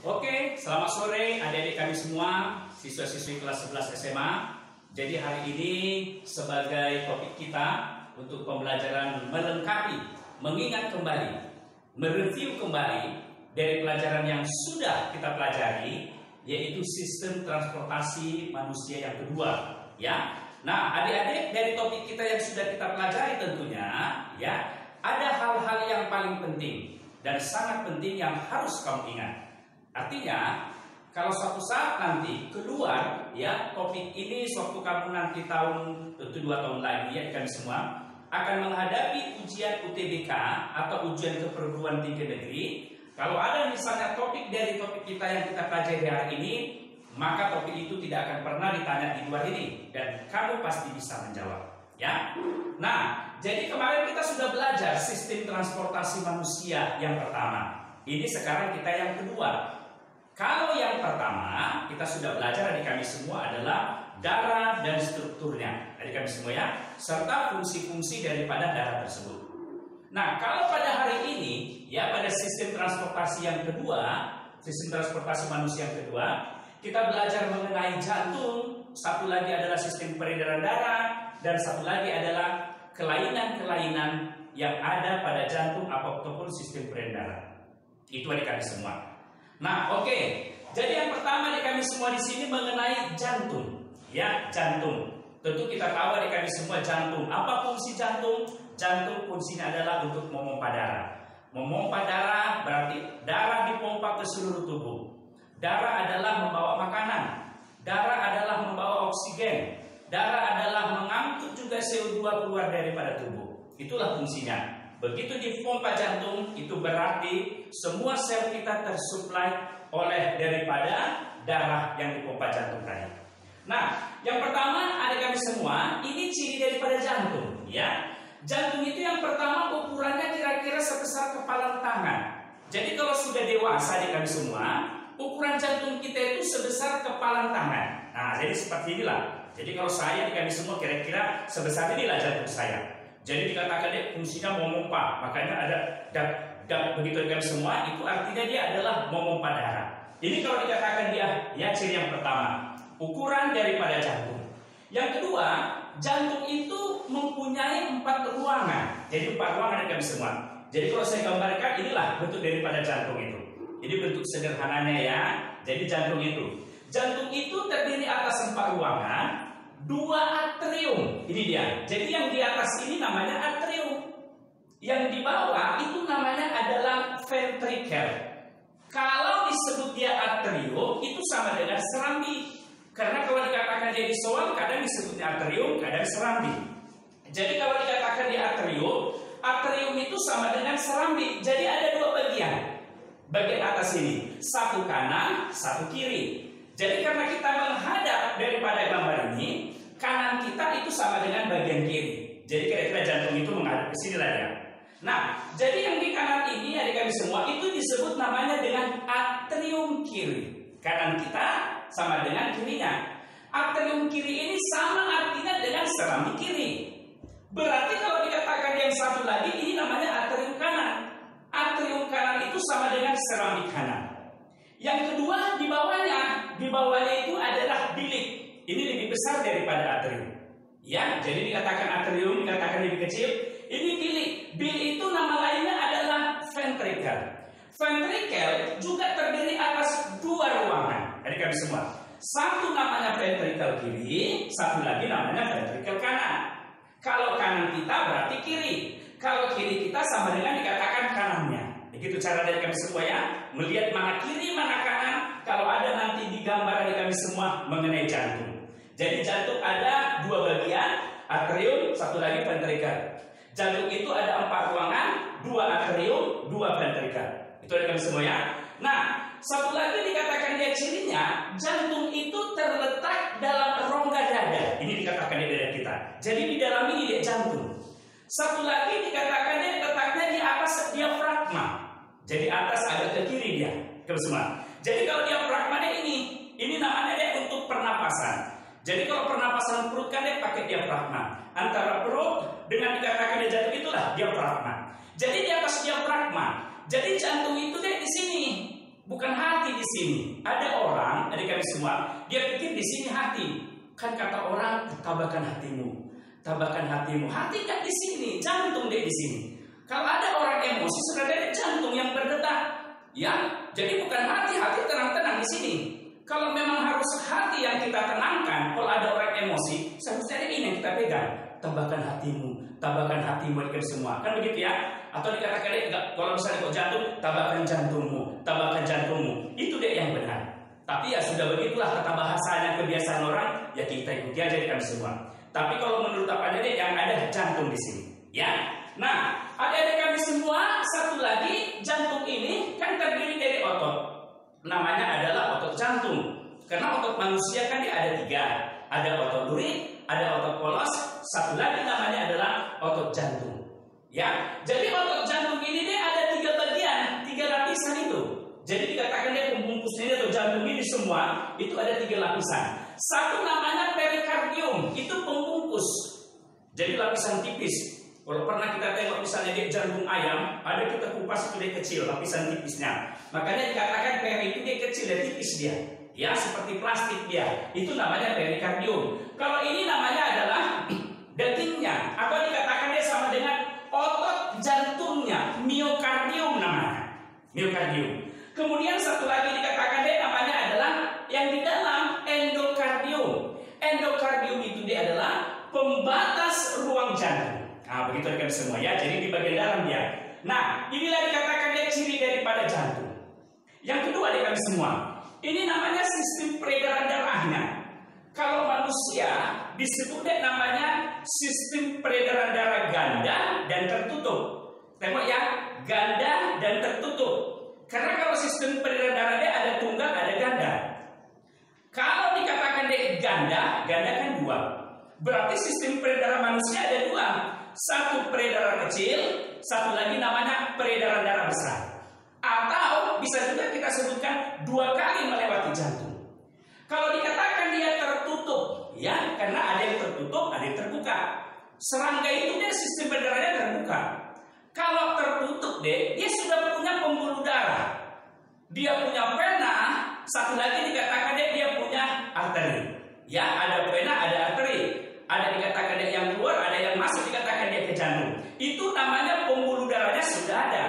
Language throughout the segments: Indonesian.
Oke, selamat sore adik-adik kami semua, siswa-siswi kelas 11 SMA. Jadi hari ini sebagai topik kita untuk pembelajaran melengkapi, mengingat kembali, mereview kembali dari pelajaran yang sudah kita pelajari, yaitu sistem transportasi manusia yang kedua, ya. Nah, adik-adik, dari topik kita yang sudah kita pelajari tentunya, ya, ada hal-hal yang paling penting dan sangat penting yang harus kamu ingat. Artinya, kalau suatu saat nanti keluar, ya, topik ini suatu kamu nanti tahun, tentu 2 tahun lagi, ya, kami semua akan menghadapi ujian UTBK atau ujian keperguruan tinggi negeri. Kalau ada misalnya topik dari topik kita yang kita pelajari hari ini, maka topik itu tidak akan pernah ditanya di luar ini dan kamu pasti bisa menjawab, ya. Nah, jadi kemarin kita sudah belajar sistem transportasi manusia yang pertama. Ini sekarang kita yang kedua. Kalau yang pertama kita sudah belajar, adik kami semua, adalah darah dan strukturnya, adik kami semua, ya, serta fungsi-fungsi daripada darah tersebut. Nah, kalau pada hari ini, ya, pada sistem transportasi yang kedua, sistem transportasi manusia yang kedua, kita belajar mengenai jantung, satu lagi adalah sistem peredaran darah, dan satu lagi adalah kelainan-kelainan yang ada pada jantung ataupun sistem peredaran darah. Itu adik kami semua. Nah, oke. Jadi yang pertama adik kami semua di sini mengenai jantung, ya, jantung. Tentu kita tahu adik kami semua jantung. Apa fungsi jantung? Jantung fungsinya adalah untuk memompa darah. Memompa darah berarti darah dipompa ke seluruh tubuh. Darah adalah membawa makanan. Darah adalah membawa oksigen. Darah adalah mengangkut juga CO2 keluar daripada tubuh. Itulah fungsinya. Begitu dipompa jantung, itu berarti semua sel kita tersuplai oleh daripada darah yang dipompa jantung tadi. Nah, yang pertama adik kami semua, ini ciri daripada jantung, ya. Jantung itu yang pertama ukurannya kira-kira sebesar kepala tangan. Jadi kalau sudah dewasa adik kami semua, ukuran jantung kita itu sebesar kepala tangan. Nah, jadi seperti inilah. Jadi kalau saya adik kami semua kira-kira sebesar inilah jantung saya. Jadi dikatakan dia fungsinya memompa, makanya ada dak begitu dengan semua, itu artinya dia adalah memompa darah. Ini kalau dikatakan dia, ya, ciri yang pertama, ukuran daripada jantung. Yang kedua, jantung itu mempunyai 4 ruangan. Jadi 4 ruangan ada kami semua. Jadi kalau saya gambarkan, inilah bentuk daripada jantung itu. Ini bentuk sederhananya, ya. Jadi jantung itu terdiri atas 4 ruangan. 2 atrium, ini dia. Jadi yang di atas ini namanya atrium, yang di bawah itu namanya adalah ventricle. Kalau disebut dia atrium, itu sama dengan serambi. Karena kalau dikatakan dia disoal, kadang disebutnya atrium, kadang serambi. Jadi kalau dikatakan dia atrium itu sama dengan serambi. Jadi ada 2 bagian. Bagian atas ini, satu kanan, satu kiri. Jadi karena kita menghadap daripada gambar ini, kanan kita itu sama dengan bagian kiri. Jadi kira-kira jantung itu menghadap ke sini lah, ya. Nah, jadi yang di kanan ini adik kami semua itu disebut namanya dengan atrium kiri. Kanan kita sama dengan kirinya. Atrium kiri ini sama artinya dengan serambi kiri. Berarti kalau dikatakan yang satu lagi ini namanya atrium kanan. Atrium kanan itu sama dengan serambi kanan. Yang kedua di bawahnya itu adalah bilik. Ini lebih besar daripada atrium. Ya, jadi dikatakan atrium, dikatakan lebih kecil. Ini bilik. Bilik itu nama lainnya adalah ventricle. Ventricle juga terdiri atas 2 ruangan. Adik kami semua. Satu namanya ventricle kiri, satu lagi namanya ventricle kanan. Kalau kanan kita berarti kiri. Kalau kiri kita sama dengan dikatakan kanannya. Begitu cara dari kami semua, ya, melihat mana kiri mana kanan. Kalau ada nanti di gambar dari kami semua mengenai jantung. Jadi jantung ada 2 bagian, atrium, satu lagi ventricle. Jantung itu ada 4 ruangan, 2 atrium, 2 ventricle. Itu dari kami semua, ya. Nah, satu lagi dikatakan dia cirinya, jantung itu terletak dalam rongga dada. Ini dikatakan di dada kita. Jadi di dalam ini dia jantung. Satu lagi dikatakan dia letaknya di atas diafragma. Jadi atas agak ke kiri dia, kami semua. Jadi kalau diafragmanya ini namanya dia untuk pernapasan. Jadi kalau pernapasan perut kan dia pakai diafragma. Antara perut dengan dikatakan dia jantung itulah diafragma. Jadi di atas diafragma. Jadi jantung itu dia di sini. bukan hati di sini. Ada orang, adik kami semua, dia pikir di sini hati. Kan kata orang, tabahkan hatimu, tabahkan hatimu. Hati kan di sini, jantung deh di sini. Kalau ada orang emosi, sudah ada jantung yang berdetak. Ya, jadi bukan hati tenang-tenang di sini. Kalau memang harus hati yang kita tenangkan, kalau ada orang emosi, seharusnya ini yang kita pegang. Tambahkan hatimu, tambahkan hatimu ikan semua. Kan begitu ya? Atau dikatakan kalau misalnya kok jantung, tambahkan jantungmu, tambahkan jantungmu. Itu dia yang benar. Tapi ya sudah begitulah kata bahasanya, kebiasaan orang, ya kita ikuti aja ikan semua. Tapi kalau menurut apa jadi yang ada jantung di sini, ya. Nah, adik-adik kami semua, satu lagi jantung ini kan terdiri dari otot. Namanya adalah otot jantung. Karena otot manusia kan dia ada 3. Ada otot duri, ada otot polos, satu lagi namanya adalah otot jantung. Ya, jadi otot jantung ini dia ada 3 bagian, 3 lapisan itu. Jadi dikatakan dia pembungkusnya atau jantung ini semua itu ada 3 lapisan. Satu namanya perikardium, itu pembungkus. Jadi lapisan tipis. Kalau pernah kita tengok misalnya dia jantung ayam, ada kita kupas itu dia kecil, lapisan tipisnya. Makanya dikatakan peri itu dia kecil, dia tipis dia. Ya, seperti plastik dia. Itu namanya perikardium. Kalau ini namanya adalah dagingnya, atau dikatakan dia sama dengan otot jantungnya, miokardium namanya. Miokardium. Kemudian satu lagi dikatakan dia namanya adalah yang di dalam endokardium. Endokardium itu dia adalah pembatas ruang jantung. Nah, begitu rekan semua ya. Jadi di bagian dalam dia. Nah, inilah dikatakan dia ciri daripada jantung. Yang kedua rekan semua, ini namanya sistem peredaran darahnya. Kalau manusia disebut dia namanya sistem peredaran darah ganda dan tertutup. Tengok ya, ganda dan tertutup. Karena kalau sistem peredaran darah dia ada tunggal, ada ganda. Kalau dikatakan dia ganda, ganda kan 2. Berarti sistem peredaran manusia ada 2. Satu peredaran kecil, satu lagi namanya peredaran darah besar. Atau bisa juga kita sebutkan 2 kali melewati jantung. Kalau dikatakan dia tertutup, ya, karena ada yang tertutup, ada yang terbuka. Serangga itu dia sistem peredarannya terbuka. Kalau tertutup dia sudah punya pembuluh darah. Dia punya vena, satu lagi dikatakan dia punya arteri. Ya, ada vena, ada arteri. Ada dikatakan dia yang keluar, ada yang masuk dikatakan dia ke jantung. Itu namanya pembuluh darahnya sudah ada.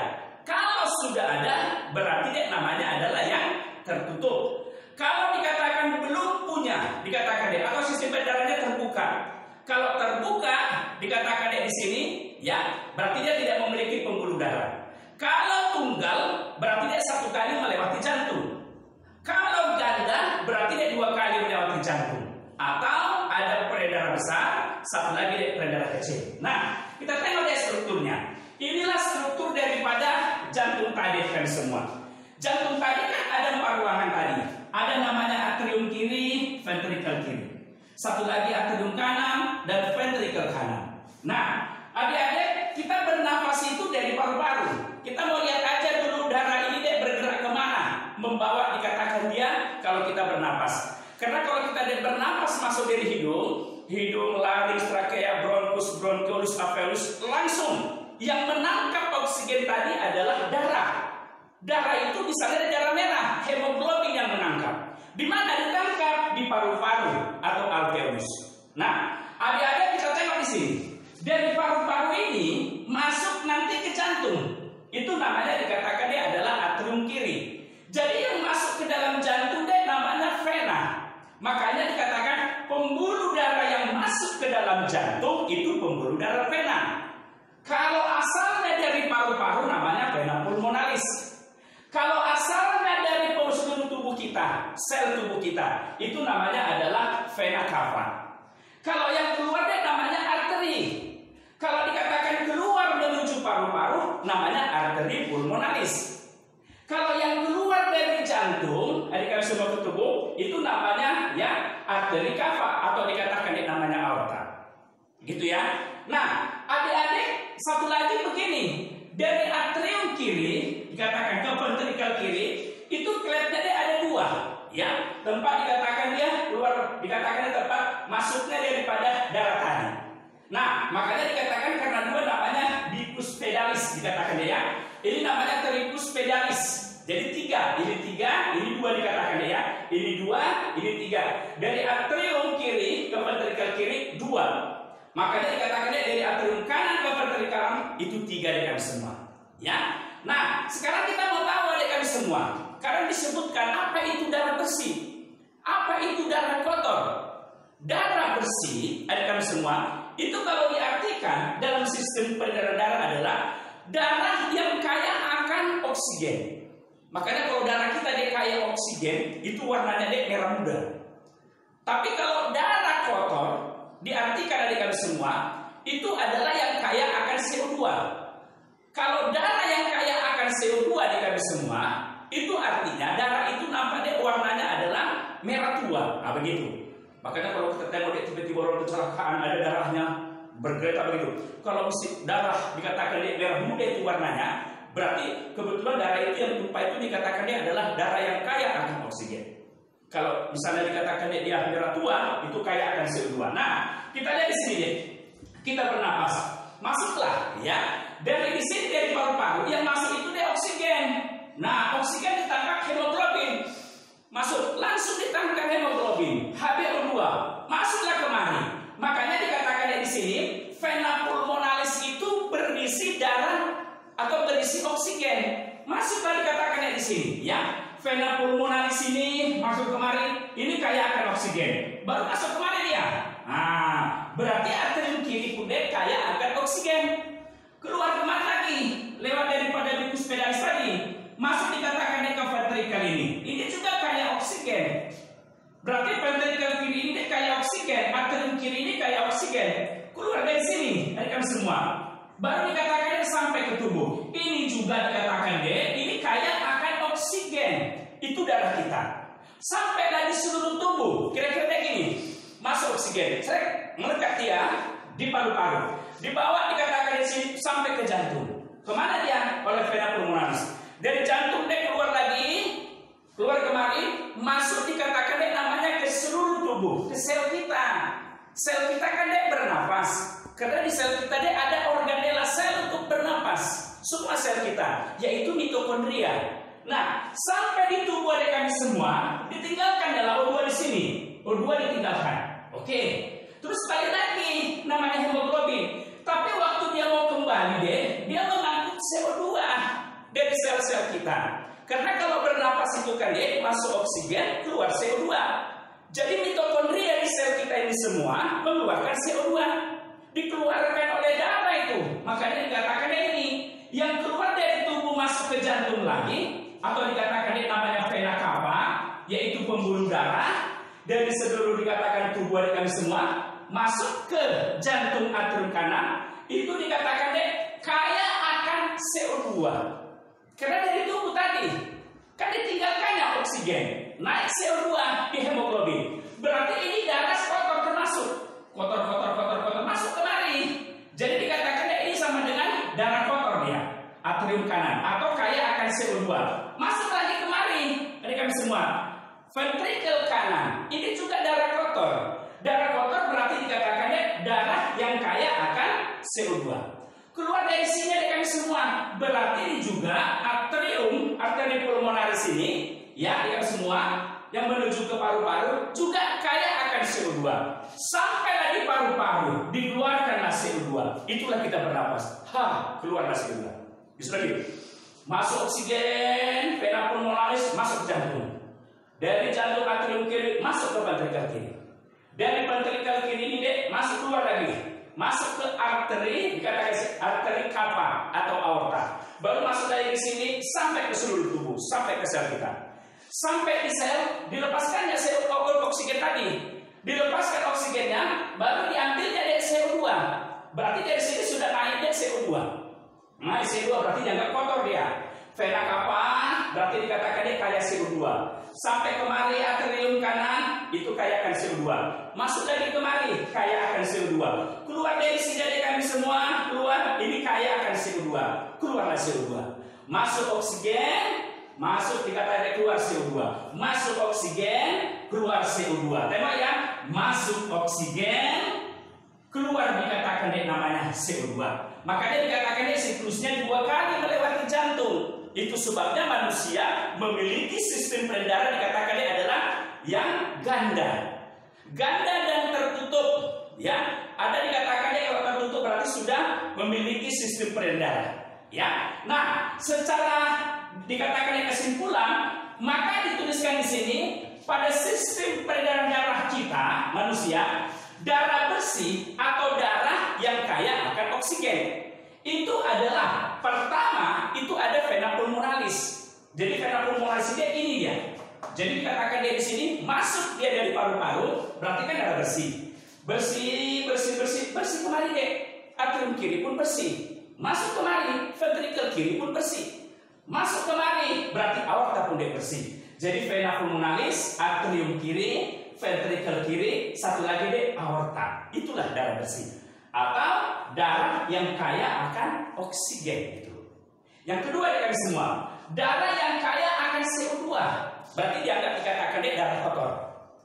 Kalau sudah ada, berarti dia namanya adalah yang tertutup. Kalau dikatakan belum punya, dikatakan dia atau sistem darahnya terbuka. Kalau terbuka, dikatakan dia di sini, ya, berarti dia tidak memiliki pembuluh darah. Kalau tunggal, berarti dia 1 kali melewati jantung. Kalau ganda, berarti dia 2 kali melewati jantung. Atau ada peredaran besar, satu lagi dari peredaran kecil. Nah, kita tengok deh strukturnya. Inilah struktur daripada jantung tadi kan semua. Jantung tadi kan ada 4 ruangan tadi. Ada namanya atrium kiri, ventrikel kiri. Satu lagi atrium kanan dan ventrikel kanan. Nah, adik-adik, kita bernafas itu dari paru-paru. Kita mau lihat aja dulu darah ini dia bergerak kemana, membawa dikatakan dia kalau kita bernafas. Karena kalau kita bernapas masuk dari hidung, laring, trakea, bronkus, bronkiolus, alveolus, langsung yang menangkap oksigen tadi adalah darah. Darah itu misalnya darah merah, hemoglobin yang menangkap. Di mana ditangkap? Di paru-paru atau alveolus. Nah, adik-adik kita tengok di sini. Dari paru-paru ini masuk nanti ke jantung. Itu namanya dikatakan dia adalah atrium kiri. Jadi yang masuk ke dalam jantung dia namanya vena. Makanya dikatakan pembuluh darah yang masuk ke dalam jantung itu pembuluh darah vena. Kalau asalnya dari paru-paru namanya vena pulmonalis. Kalau asalnya dari seluruh tubuh kita, sel tubuh kita, itu namanya adalah vena cava. Kalau yang keluar dia namanya arteri. Kalau dikatakan keluar menuju paru-paru namanya arteri pulmonalis. Kalau yang keluar dari jantung, adik-adik semua ke tubuh, itu namanya ya arteri cava atau dikatakan namanya aorta. Gitu ya. Nah, adik-adik satu lagi begini, dari atrium kiri dikatakan ke ventrikel kiri, itu klepnya dia ada 2, ya. Tempat dikatakan dia keluar, dikatakan tempat masuknya daripada darah tadi. Nah, makanya dikatakan karena 2 namanya bicus pedalis dikatakan dia ya. Ini namanya tricus pedalis. Jadi tiga, ini dua dikatakan ya. Ini dua, ini tiga. Dari atrium kiri ke ventrikel kiri dua. Makanya dikatakannya dari atrium kanan ke ventrikel itu tiga adik kami semua. Ya. Nah, sekarang kita mau tahu adik kami semua. Karena disebutkan apa itu darah bersih, apa itu darah kotor. Darah bersih adik kami semua itu kalau diartikan dalam sistem peredaran darah adalah darah yang kaya akan oksigen. Makanya kalau darah kita dia kaya oksigen, itu warnanya dia merah muda. Tapi kalau darah kotor, diartikan adik kami semua, itu adalah yang kaya akan CO2. Kalau darah yang kaya akan CO2 adik kami semua, itu artinya darah itu nampaknya warnanya adalah merah tua. Nah begitu. Makanya kalau kita tengok tiba-tiba orang kecelakaan ada darahnya bergerak begitu. Kalau darah dikatakan dia merah muda itu warnanya, berarti kebetulan darah itu yang lupa itu dikatakannya adalah darah yang kaya akan oksigen. Kalau misalnya dikatakan dia merah tua, itu kaya akan CO2. Nah, kita lihat di sini deh. Kita bernapas, masuklah ya. Dari di sini dari paru-paru yang masuk itu dia oksigen. Nah, oksigen ditangkap hemoglobin. Masuk, langsung ditangkap hemoglobin, HbO2. Masuklah kemari. Makanya dikatakan di sini, vena pulmonalis itu berisi darah atau berisi oksigen. Masuklah dikatakannya di sini, ya. Vena pulmonalis ini masuk kemari, ini kaya akan oksigen. Baru masuk kemari dia. Nah, berarti atrium kiri pun dia kaya akan oksigen. Keluar kemari lagi, lewat daripada ductus pedalis tadi. Masuk dikatakannya ke ventrikel ini. Ini juga kaya oksigen. Berarti ventrikel kiri ini kaya oksigen, atrium kiri ini kaya oksigen. Keluar dari sini, adik kami semua. Baru dikatakan sampai ke tubuh. Ini juga dikatakan deh, ini kaya akan oksigen. Itu darah kita. Sampai dari seluruh tubuh. Kira-kira kayak gini. Masuk oksigen, melekat dia di paru-paru. Dibawa dikatakan di sini sampai ke jantung. Kemana dia? Oleh vena pulmonalis. Dari jantung dia keluar lagi, keluar kemari, masuk dikatakan dia namanya ke seluruh tubuh, ke sel kita. Sel kita kan dia bernapas. Karena di sel kita dia ada organela sel untuk bernapas. Semua sel kita, yaitu mitokondria. Nah, sampai di tubuh adik kami semua, ditinggalkan adalah O2 di sini. O2 ditinggalkan. Oke. Terus balik lagi, namanya hemoglobin. Tapi waktu dia mau kembali dia mengangkut CO2 dari sel-sel kita. Karena kalau bernapas itu kan dia masuk oksigen, keluar CO2. Jadi mitokondria di sel kita ini semua mengeluarkan CO2. Dikeluarkan oleh darah itu. Makanya dikatakan ini yang keluar dari tubuh masuk ke jantung lagi, atau dikatakan ini namanya vena cava, yaitu pembuluh darah. Dari seluruh dikatakan tubuh dari kami semua masuk ke jantung atrium kanan, itu dikatakan deh kaya akan CO2. Karena dari tubuh tadi kan ditinggalkannya oksigen, naik CO2 di hemoglobin. Berarti ini darah kotor termasuk kotor masuk kemari. Jadi dikatakan ini sama dengan darah kotor dia, atrium kanan atau kaya akan CO2. Masuk lagi kemari, ini kami semua. Ventrikel kanan, ini juga darah kotor. Darah kotor berarti dikatakannya darah yang kaya akan CO2. Keluar dari sini ada kami semua. Berarti ini juga atrium pulmonalis ini, ya, yang semua yang menuju ke paru-paru juga kaya akan CO2. Sampailah di paru-paru, dikeluarkanlah CO2. Itulah kita bernapas. Keluarlah CO2. Bisa lagi. Masuk oksigen, vena pulmonalis masuk jantung. Dari jantung atrium kiri masuk ke ventrikel kiri. Dari ventrikel kiri ini deh masuk keluar lagi. Masuk ke arteri, dikatakan arteri cava atau aorta. Baru masuk dari sini sampai ke seluruh tubuh, sampai ke sel kita. Sampai di sel, dilepaskannya oksigen tadi. Dilepaskan oksigennya, baru diambilnya dari CO2. Berarti dari sini sudah naik dari CO2. Nah, CO2 berarti jangan kotor dia. Vena cava berarti dikatakan dia kaya CO2. Sampai kemari atrium kanan itu kaya akan CO2. Masuk lagi kemari kaya akan CO2. Keluar dari sini dari kami semua, keluar ini kaya akan CO2. Keluarlah CO2. Masuk oksigen, masuk dikatakan keluar CO2. Masuk oksigen, keluar CO2. Tembak ya, masuk oksigen, keluar dikatakan namanya CO2. Makanya dikatakan siklusnya 2 kali melewati jantung. Itu sebabnya manusia memiliki sistem peredaran dikatakan adalah yang ganda. Ganda dan tertutup, ya. Ada dikatakan kalau tertutup berarti sudah memiliki sistem peredaran, ya. Nah, secara dikatakan kesimpulan, maka dituliskan di sini pada sistem peredaran darah kita manusia, darah bersih atau darah yang kaya akan oksigen itu adalah pertama itu ada vena pulmonalis. Jadi vena pulmonalis ini dia. Jadi dikatakan dia di sini masuk dia dari paru-paru, berarti kan darah bersih. Bersih kemari deh. Atrium kiri pun bersih. Masuk kemari, ventrikel kiri pun bersih. Masuk kemari, berarti aorta pun dia bersih. Jadi vena pulmonalis, atrium kiri, ventrikel kiri, satu lagi deh aorta. Itulah darah bersih atau darah yang kaya akan oksigen itu. Yang kedua dari kami semua, darah yang kaya akan CO2. Berarti dianggap dikatakan dia darah kotor.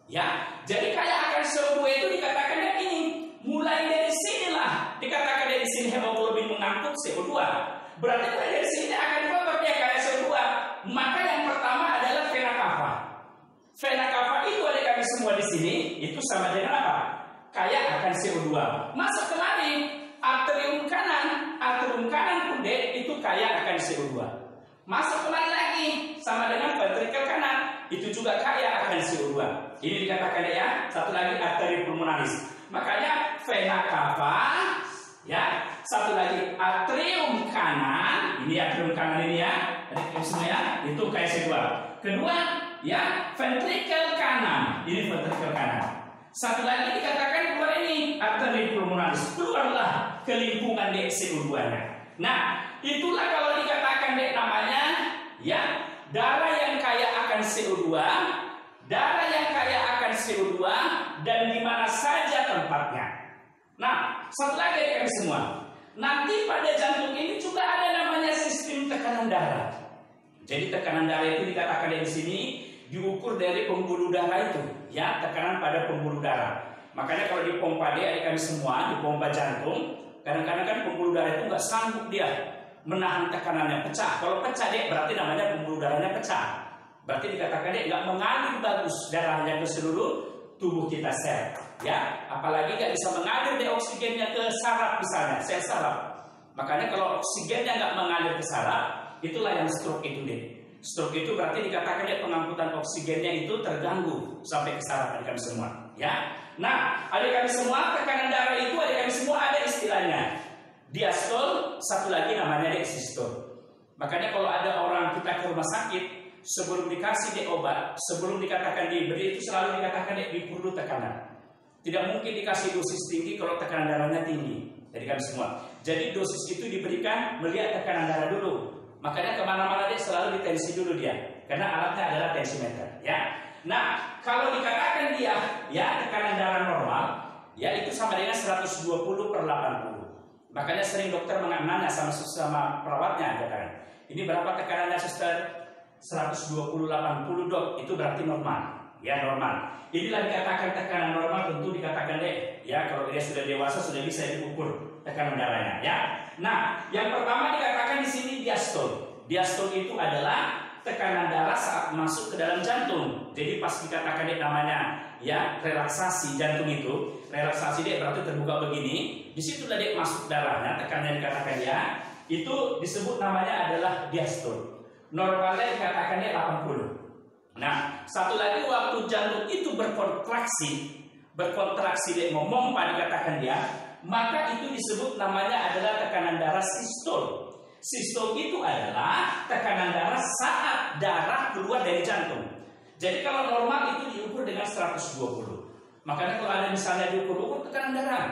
Ya, jadi kaya akan CO2 itu dikatakan dia ini. Mulai dari sinilah dikatakan dari sini hemoglobin mengangkut CO2. Berarti mulai dari sini akan kotor dia kaya CO2. Maka yang pertama adalah vena cava. Vena cava itu ada kami semua di sini itu sama dengan apa? Kaya akan CO2. Masuk kemari atrium kanan pun deh itu kaya akan CO2. Masuk kemari lagi sama dengan ventrikel kanan itu juga kaya akan CO2. Ini dikatakan ya, satu lagi arteri pulmonalis. Makanya vena cava ya, satu lagi atrium kanan. Ini atrium kanan ini ya. Jadi semua ya, itu kaya CO2. Kedua ya, ventrikel kanan. Ini ventrikel kanan. Satu lagi dikatakan keluar ini arteri pulmonalis, keluarlah ke lingkungan CO2-nya. Nah, itulah kalau dikatakan namanya ya darah yang kaya akan CO2, darah yang kaya akan CO2 dan di mana saja tempatnya. Nah, satu lagi dari kami semua. Nanti pada jantung ini juga ada namanya sistem tekanan darah. Jadi tekanan darah itu dikatakan di sini diukur dari pembuluh darah itu, ya, tekanan pada pembuluh darah. Makanya kalau dipompa dia, adik kami semua, dipompa jantung, kadang-kadang kan pembuluh darah itu nggak sanggup dia menahan tekanannya, pecah. Kalau pecah dia berarti namanya pembuluh darahnya pecah. Berarti dikatakan dia nggak mengalir bagus darahnya ke seluruh tubuh kita sel, ya. Apalagi nggak bisa mengalir deh oksigennya ke saraf misalnya, sel saraf. Makanya kalau oksigennya nggak mengalir ke saraf, itulah yang stroke itu deh. Stroke itu berarti dikatakan ya pengangkutan oksigennya itu terganggu sampai ke saraf adik kami semua, ya. Nah, adik kami semua tekanan darah itu adik kami semua ada istilahnya diastol, satu lagi namanya sistol. Makanya kalau ada orang kita ke rumah sakit, sebelum dikasih dia obat, sebelum dikatakan diberi itu selalu dikatakan dia perlu tekanan. Tidak mungkin dikasih dosis tinggi kalau tekanan darahnya tinggi. Jadi kami semua. Jadi dosis itu diberikan melihat tekanan darah dulu. Makanya kemana-mana dia selalu ditensi dulu dia, karena alatnya adalah tensimeter, ya. Nah, kalau dikatakan dia, ya tekanan darah normal, ya itu sama dengan 120/80. Makanya sering dokter menanya sama perawatnya, katakan, ini berapa tekanannya suster? 120/80 dok, itu berarti normal, ya normal. Inilah dikatakan tekanan normal, tentu dikatakan deh, ya kalau dia sudah dewasa sudah bisa diukur tekanan darahnya, ya. Nah, yang pertama dikatakan di sini diastol. Diastol itu adalah tekanan darah saat masuk ke dalam jantung. Jadi pas dikatakan dia namanya ya relaksasi jantung itu, relaksasi dia berarti terbuka begini. Disitulah dia masuk darahnya, tekanannya dikatakan ya. Itu disebut namanya adalah diastol. Normalnya dikatakan dia 80. Nah, satu lagi waktu jantung itu berkontraksi dia memompa dikatakan dia, maka itu disebut namanya adalah tekanan darah sistol. Sistol itu adalah tekanan darah saat darah keluar dari jantung. Jadi kalau normal itu diukur dengan 120. Makanya kalau ada misalnya diukur tekanan darah,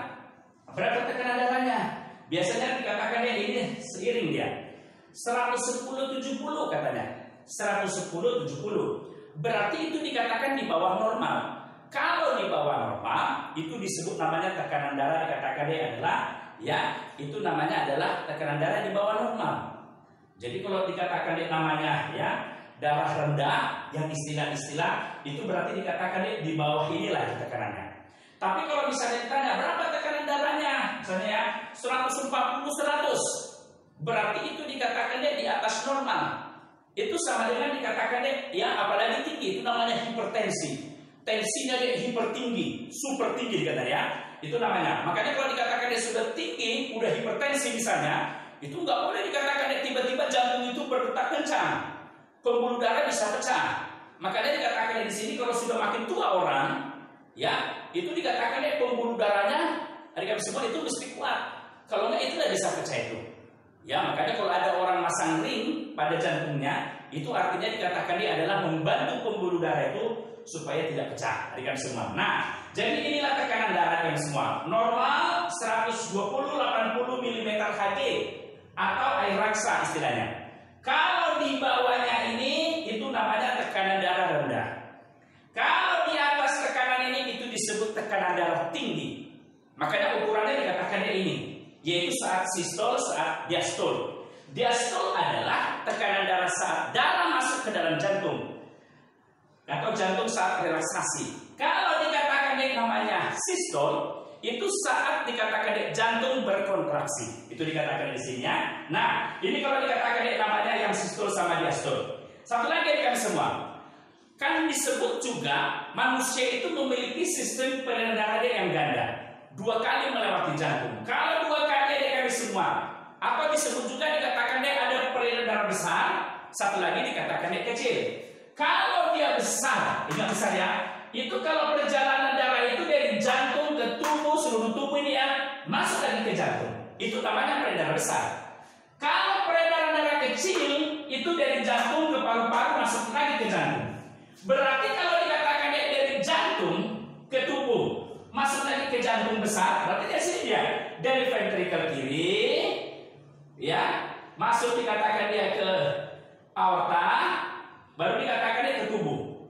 berapa tekanan darahnya? Biasanya dikatakan dia ini seiring dia 110/70 katanya. 110/70. Berarti itu dikatakan di bawah normal. Kalau di bawah normal itu disebut namanya tekanan darah dikatakan dia adalah ya itu namanya adalah tekanan darah di bawah normal. Jadi kalau dikatakan dia namanya ya darah rendah yang istilah-istilah itu berarti dikatakan dia di bawah inilah tekanannya. Tapi kalau misalnya ditanya berapa tekanan darahnya, misalnya ya 140/100, berarti itu dikatakan dia di atas normal. Itu sama dengan dikatakan dia ya apalagi tinggi, itu namanya hipertensi. Tensinya dia hipertinggi, super tinggi dikatakan ya. Itu namanya. Makanya kalau dikatakan dia sudah tinggi, udah hipertensi misalnya, itu nggak boleh dikatakan dia tiba-tiba jantung itu berdetak kencang, pembuluh darah bisa pecah. Makanya dikatakan di sini kalau sudah makin tua orang, ya itu dikatakan dia pembuluh darahnya, adik-adik semua itu mesti kuat. Kalau nggak itu nggak bisa pecah itu. Ya makanya kalau ada orang masang ring pada jantungnya, itu artinya dikatakan dia adalah membantu pembuluh darah itu supaya tidak pecah, adik-adik semua. Nah, jadi inilah tekanan darah yang semua. Normal 120/80 mm Hg atau air raksa istilahnya. Kalau di bawahnya ini itu namanya tekanan darah rendah. Kalau di atas tekanan ini itu disebut tekanan darah tinggi. Makanya ukurannya dikatakan ini, yaitu saat sistol, saat diastol. Diastol adalah tekanan darah saat darah masuk ke dalam jantung atau jantung saat relaksasi. Kalau dikatakan yang namanya sistol, itu saat dikatakan jantung berkontraksi. Itu dikatakan di sini ya. Nah, ini kalau dikatakan namanya yang sistol sama diastol. Satu lagi kami semua. Kan disebut juga manusia itu memiliki sistem peredaran darah yang ganda. 2 kali melewati jantung. Kalau 2 kali ada kami semua, apa disebut juga dikatakan dia ada peredaran darah besar, satu lagi dikatakan dia kecil. Kalau dia besar, ingat besar ya, itu kalau perjalanan darah itu dari jantung ke tubuh, seluruh tubuh ini ya, masuk lagi ke jantung. Itu namanya peredaran besar. Kalau peredaran darah kecil, itu dari jantung ke paru-paru masuk lagi ke jantung. Berarti kalau dikatakan dia dari jantung ke tubuh, masuk lagi ke jantung besar, berarti dia sini dia dari ventrikel kiri, ya, masuk dikatakan dia ke aorta, baru dikatakan dia ke tubuh.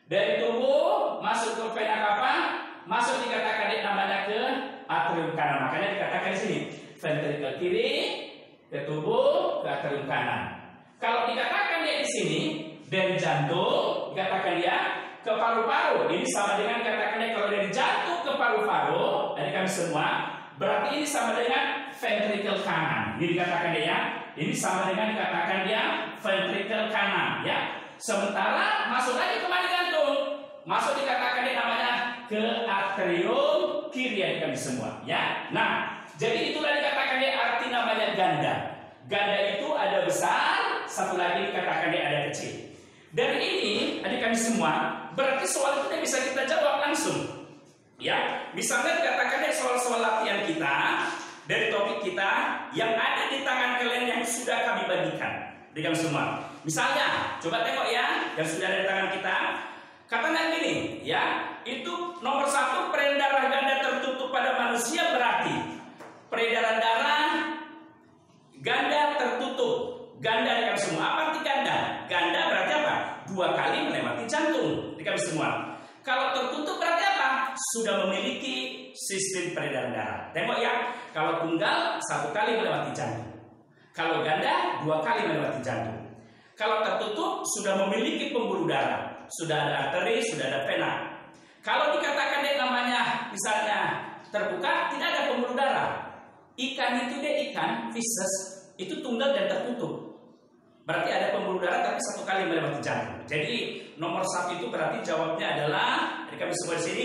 Dari tubuh masuk ke vena cava, masuk dikatakan dia namanya ke atrium kanan. Makanya dikatakan di sini ventrikel kiri ke tubuh ke atrium kanan. Kalau dikatakan dia di sini dari jantung, dikatakan dia ke paru-paru. Ini sama dengan dikatakan dia kalau dari jantung ke paru-paru, dari kami semua, berarti ini sama dengan ventrikel kanan. Ini dikatakan dia ya. Ini sama dengan dikatakan dia ventrikel kanan ya. Sementara masuk lagi ke mana jantung? Masuk dikatakan dia namanya ke atrium kiri ya kami semua ya. Nah, jadi itulah dikatakan dia arti namanya ganda. Ganda itu ada besar, satu lagi dikatakan dia ada kecil. Dari ini, adik kami semua, berarti soal itu bisa kita jawab langsung. Ya, misalnya dikatakan dia soal-soal latihan kita dari topik kita yang ada di tangan kalian yang sudah kami bagikan. Adik kami semua. Misalnya, coba tengok ya, yang sudah ada di tangan kita. Katanya gini, ya, itu nomor 1 peredaran darah ganda tertutup pada manusia berarti peredaran darah ganda tertutup. Ganda di kami semua. Apa arti ganda? Ganda berarti apa? 2 kali melewati jantung di kami semua. Kalau tertutup berarti apa? Sudah memiliki sistem peredaran darah. Tengok ya, kalau tunggal 1 kali melewati jantung. Kalau ganda 2 kali melewati jantung. Kalau tertutup sudah memiliki pembuluh darah, sudah ada arteri, sudah ada vena. Kalau dikatakan dia namanya misalnya terbuka, tidak ada pembuluh darah. Ikan itu dia ikan, fishes, itu tunggal dan tertutup. Berarti ada pembuluh darah tapi 1 kali melewati jantung. Jadi nomor 1 itu berarti jawabnya adalah dari kami semua di sini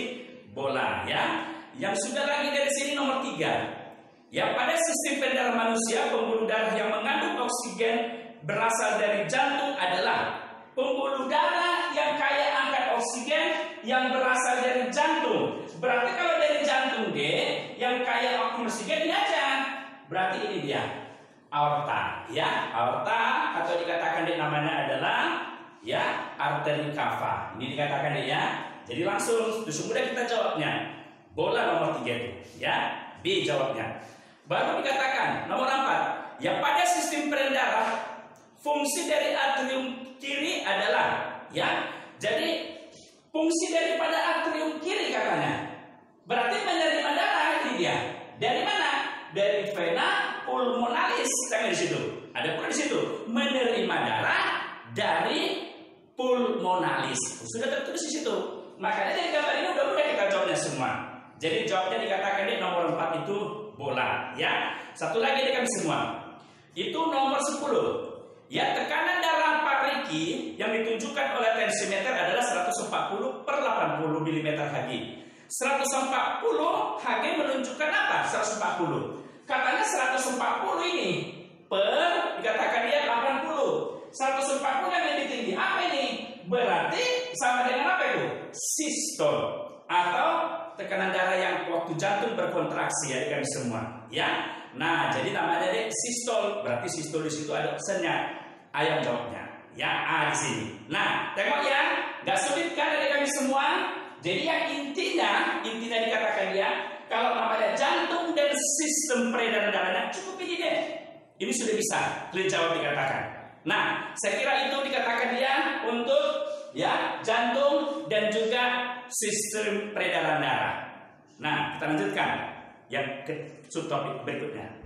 bola ya. Yang sudah lagi dari sini nomor 3. Ya, pada sistem peredaran manusia pembuluh darah yang mengandung oksigen berasal dari jantung adalah pembuluh darah yang kaya angkat oksigen yang berasal dari jantung. Berarti kalau dari jantung deh yang kaya oksigen ini aja. Berarti ini dia aorta, ya, aorta atau dikatakan dia namanya adalah ya arteri cava. Ini dikatakan dia ya. Jadi langsung mudah kita jawabnya. Bola nomor 3 itu, ya. B jawabnya. Baru dikatakan nomor 4. Ya, pada sistem peredaran darah fungsi dari atrium kiri adalah ya. Jadi fungsi daripada atrium kiri katanya berarti menerima darah ini dia. Dari mana? Dari vena pulmonalis. Tengok di situ. Ada pun di situ menerima darah dari pulmonalis. Sudah tertulis di situ. Makanya dari gambar ini udah mudah kita jawabnya semua. Jadi jawabnya dikatakan di nomor 4 itu bola. Ya. Satu lagi nih kami semua. Itu nomor 10. Ya, tekanan darah Pak Riki yang ditunjukkan oleh tensimeter adalah 140 per 80 mm Hg. 140 Hg menunjukkan apa? 140. Katanya 140 ini per dikatakan dia 80. 140 yang lebih tinggi. Apa ini? Berarti sama dengan apa itu? Sistol atau tekanan darah yang waktu jantung berkontraksi ya kami semua. Ya. Nah, jadi namanya deh sistol. Berarti sistol di situ ada opsinya. Ayo jawabnya. Ya, A di sini. Nah, tengok ya, nggak sulit kan dari kami semua. Jadi yang intinya dikatakan ya, kalau namanya jantung dan sistem peredaran darahnya cukup ini deh. Ini sudah bisa clear jawab dikatakan. Nah, saya kira itu dikatakan dia untuk ya jantung dan juga sistem peredaran darah. Nah, kita lanjutkan yang ke subtopik berikutnya.